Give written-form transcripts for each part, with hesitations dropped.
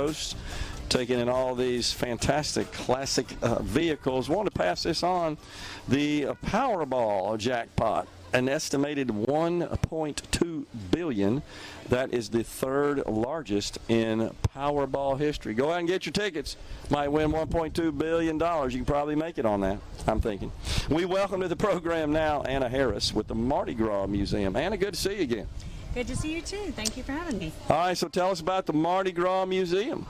Coast, taking in all these fantastic classic vehicles. Wanted to pass this on. The Powerball jackpot, an estimated $1.2 billion. That is the third largest in Powerball history. Go out and get your tickets. Might win $1.2 billion. You can probably make it on that, I'm thinking. We welcome to the program now Anna Harris with the Mardi Gras Museum. Anna, good to see you again. Good to see you too. Thank you for having me. All right, so tell us about the Mardi Gras Museum.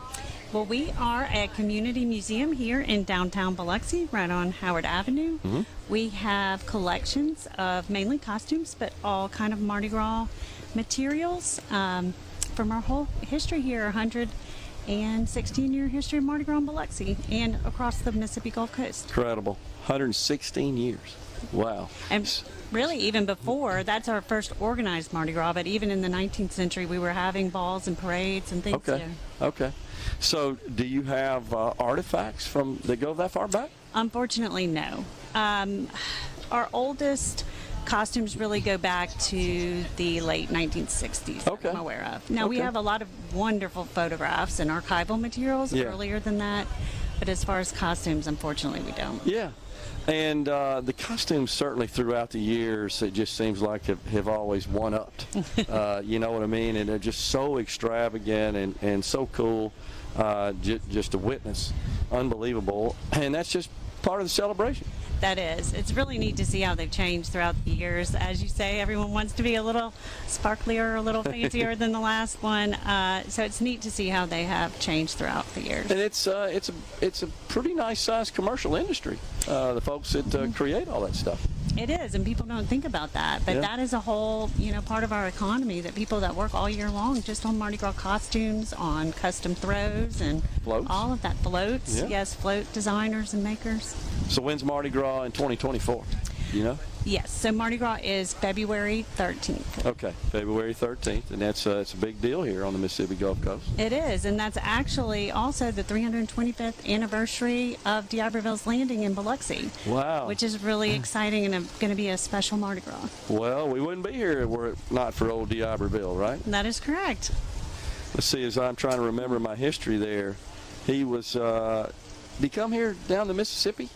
Well, we are a community museum here in downtown Biloxi, right on Howard Avenue. Mm-hmm. We have collections of mainly costumes, but all kind of Mardi Gras materials from our whole history here, 116-year history of Mardi Gras in Biloxi and across the Mississippi Gulf Coast. Incredible. 116 years. Wow. And really, even before, that's our first organized Mardi Gras, but even in the 19th century, we were having balls and parades and things. Okay. Okay. So do you have artifacts that go that far back? Unfortunately, no. Our oldest costumes really go back to the late 1960s that I'm aware of. Now, we have a lot of wonderful photographs and archival materials earlier than that, but as far as costumes, unfortunately, we don't. Yeah. And the costumes certainly throughout the years, it just seems like have always one-upped. You know what I mean? And they're just so extravagant and so cool just to witness. Unbelievable. And that's just part of the celebration. That is. It's really neat to see how they've changed throughout the years. As you say, everyone wants to be a little sparklier, a little fancier than the last one. So it's neat to see how they have changed throughout the years. And it's a pretty nice sized commercial industry. The folks that create all that stuff. It is, and people don't think about that. But that is a whole, part of our economy, that people that work all year long just on Mardi Gras costumes, on custom throws, and floats. All of that. Floats, yes, float designers and makers. So when's Mardi Gras in 2024? You know? Yes, so Mardi Gras is February 13th. Okay, February 13th, and it's a big deal here on the Mississippi Gulf Coast. It is, and that's actually also the 325th anniversary of D'Iberville's landing in Biloxi. Wow. Which is really exciting and going to be a special Mardi Gras. Well, we wouldn't be here were it not for old D'Iberville, right? That is correct. Let's see, as I'm trying to remember my history there, he was, did he come here down the Mississippi?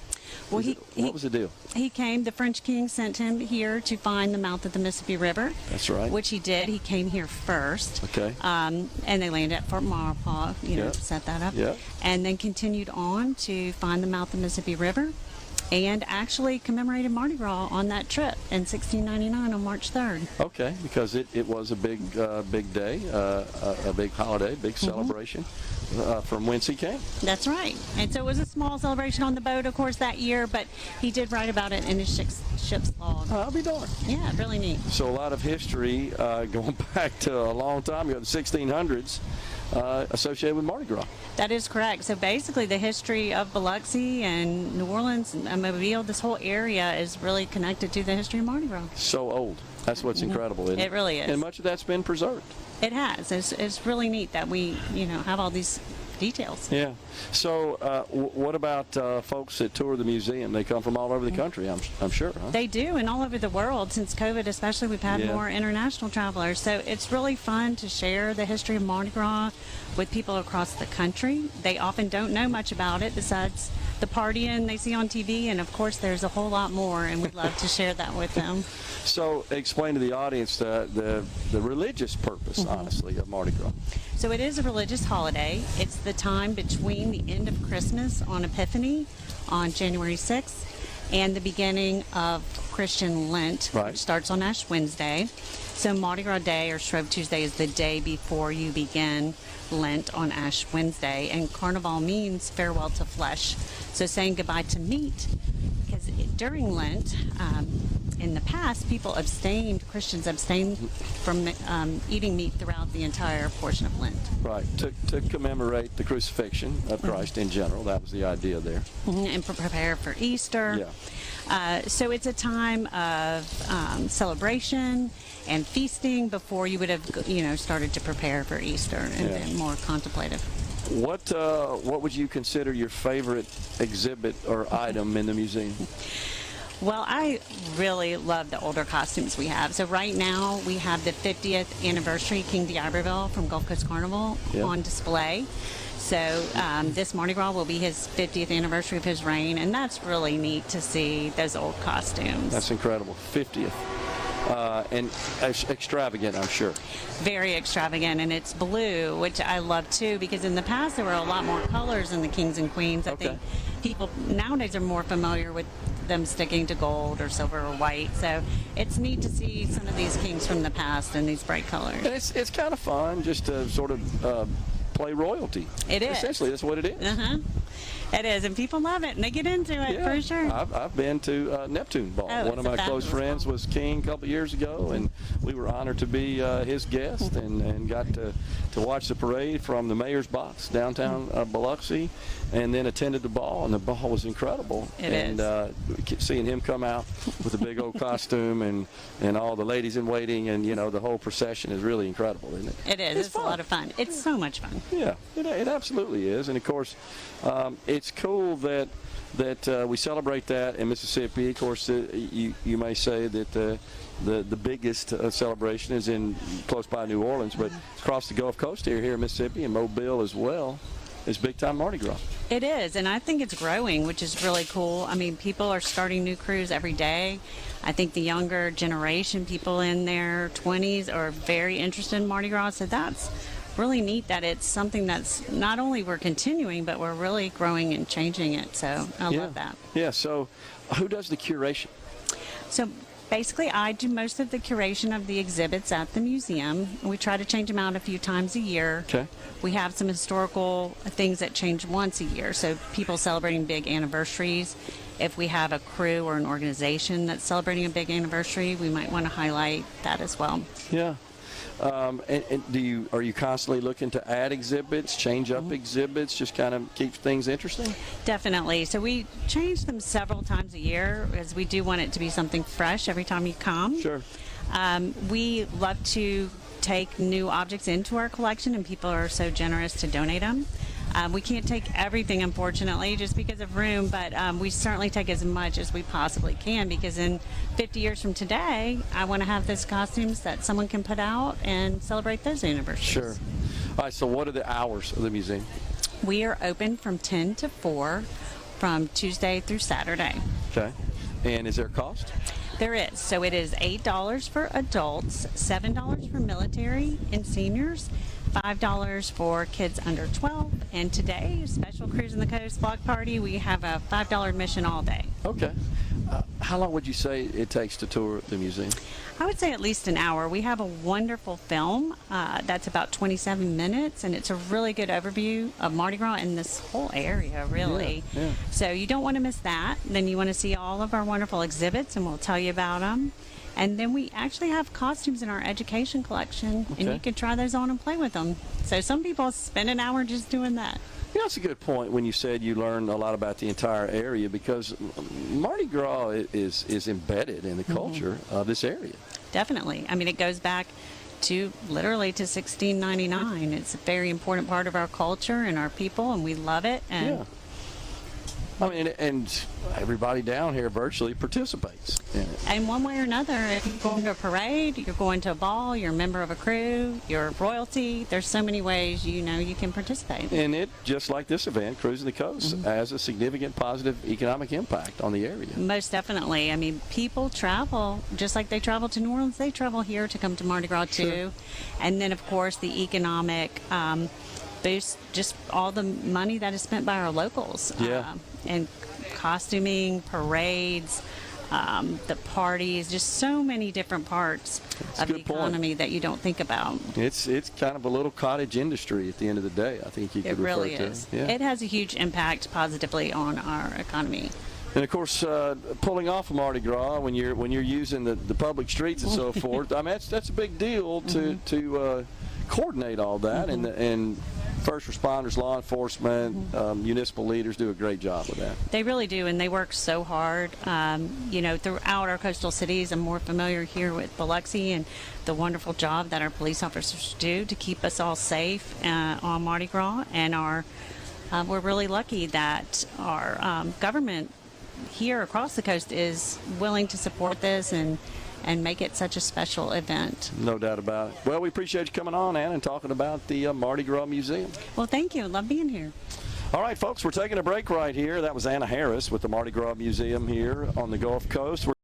Well, what was the deal? He came, the French king sent him here to find the mouth of the Mississippi River. That's right. Which he did. He came here first. Okay. And they landed at Fort Maurepas, set that up. Yeah. And then continued on to find the mouth of the Mississippi River and actually commemorated Mardi Gras on that trip in 1699 on March 3rd. Okay, because it was a big day, a big holiday, big celebration. From whence he came. That's right. And so it was a small celebration on the boat, of course, that year, but he did write about it in his ship's log. I'll be darned. Yeah, really neat. So a lot of history going back to a long time ago, the 1600s, associated with Mardi Gras. That is correct. So basically the history of Biloxi and New Orleans and Mobile, this whole area is really connected to the history of Mardi Gras. So old. That's what's incredible, isn't it? It really is. And much of that's been preserved. It has. It's really neat that we, have all these details. Yeah. So what about folks that tour the museum? They come from all over the country, I'm sure, huh? They do, and all over the world. Since COVID especially, we've had more international travelers. So it's really fun to share the history of Mardi Gras with people across the country. They often don't know much about it besides the partying they see on TV, and of course there's a whole lot more, and we'd love to share that with them. So explain to the audience the religious purpose, honestly, of Mardi Gras. So it is a religious holiday. It's the time between the end of Christmas on Epiphany on January 6th and the beginning of Christian Lent, which starts on Ash Wednesday. So Mardi Gras Day or Shrove Tuesday is the day before you begin Lent on Ash Wednesday, and Carnival means farewell to flesh. So saying goodbye to meat, because during Lent, in the past, Christians abstained from eating meat throughout the entire portion of Lent. Right, to commemorate the crucifixion of Christ in general. That was the idea there. And prepare for Easter. Yeah. So it's a time of celebration and feasting before you would have, started to prepare for Easter and then more contemplative. What would you consider your favorite exhibit or item in the museum? Well, I really love the older costumes we have. So right now we have the 50th anniversary King D'Iberville from Gulf Coast Carnival on display. So this Mardi Gras will be his 50th anniversary of his reign, and that's really neat to see those old costumes. That's incredible. 50th. And extravagant, I'm sure. Very extravagant, and it's blue, which I love too, because in the past there were a lot more colors in the kings and queens. I think people nowadays are more familiar with them sticking to gold or silver or white. So it's neat to see some of these kings from the past in these bright colors. And it's kind of fun just to sort of play royalty. It is. Essentially, that's what it is. Uh-huh. It is, and people love it, and they get into it for sure. I've been to Neptune Ball. One of my close friends was king a couple of years ago, and we were honored to be his guest and got to watch the parade from the mayor's box downtown Biloxi, and then attended the ball, and the ball was incredible. And seeing him come out with a big old costume and all the ladies in waiting and, you know, the whole procession is really incredible, isn't it? It is. It's a lot of fun. It's so much fun. Yeah, it absolutely is. And, of course, it's cool that we celebrate that in Mississippi. Of course, you may say that the biggest celebration is in close by New Orleans, but across the Gulf Coast here in Mississippi and Mobile as well is big time Mardi Gras. It is, and I think it's growing, which is really cool. I mean, people are starting new crews every day. I think the younger generation, people in their 20s, are very interested in Mardi Gras, so that's really neat that it's something that's not only we're continuing, but we're really growing and changing it. So I love that. Yeah. So who does the curation? So basically, I do most of the curation of the exhibits at the museum. We try to change them out a few times a year. Okay. We have some historical things that change once a year. So people celebrating big anniversaries. If we have a crew or an organization that's celebrating a big anniversary, we might want to highlight that as well. Yeah. And are you constantly looking to add exhibits, change up exhibits, just kind of keep things interesting? Definitely. So we change them several times a year, as we do want it to be something fresh every time you come. Sure. We love to take new objects into our collection, and people are so generous to donate them. We can't take everything, unfortunately, just because of room, but we certainly take as much as we possibly can, because in 50 years from today, I want to have those costumes that someone can put out and celebrate those anniversaries. Sure. All right, so what are the hours of the museum? We are open from 10 to 4 from Tuesday through Saturday. Okay. And is there a cost? There is. So it is $8 for adults, $7 for military and seniors, $5 for kids under 12, and today, special Cruisin the Coast block party, we have a $5 admission all day. Okay. How long would you say it takes to tour the museum? I would say at least an hour. We have a wonderful film that's about 27 minutes, and it's a really good overview of Mardi Gras in this whole area, really. Yeah. So you don't want to miss that. Then you want to see all of our wonderful exhibits, and we'll tell you about them. And then we actually have costumes in our education collection, and you can try those on and play with them. So some people spend an hour just doing that. Yeah, that's a good point when you said you learned a lot about the entire area, because Mardi Gras is embedded in the culture of this area. Definitely. I mean, it goes back to literally to 1699. It's a very important part of our culture and our people, and we love it. And I mean, and everybody down here virtually participates in it. And one way or another, if you're going to a parade, you're going to a ball, you're a member of a crew, you're royalty, there's so many ways you can participate. And it, just like this event, Cruisin the Coast, has a significant positive economic impact on the area. Most definitely. I mean, people travel, just like they travel to New Orleans, they travel here to come to Mardi Gras too. And then, of course, the economic boost, just all the money that is spent by our locals. And costuming, parades, the parties, just so many different parts of the economy that you don't think about. It's kind of a little cottage industry at the end of the day, I think you could refer to. It really is. Yeah. It has a huge impact positively on our economy. And of course, pulling off of Mardi Gras when you're using the public streets and so forth, I mean that's a big deal to coordinate all that, and first responders, law enforcement, municipal leaders do a great job with that. They really do, and they work so hard. Throughout our coastal cities, I'm more familiar here with Biloxi and the wonderful job that our police officers do to keep us all safe on Mardi Gras. And we're really lucky that our government here across the coast is willing to support this and and make it such a special event. No doubt about it. Well, we appreciate you coming on, Ann, and talking about the Mardi Gras Museum. Well, thank you. Love being here. All right, folks, we're taking a break right here. That was Anna Harris with the Mardi Gras Museum here on the Gulf Coast.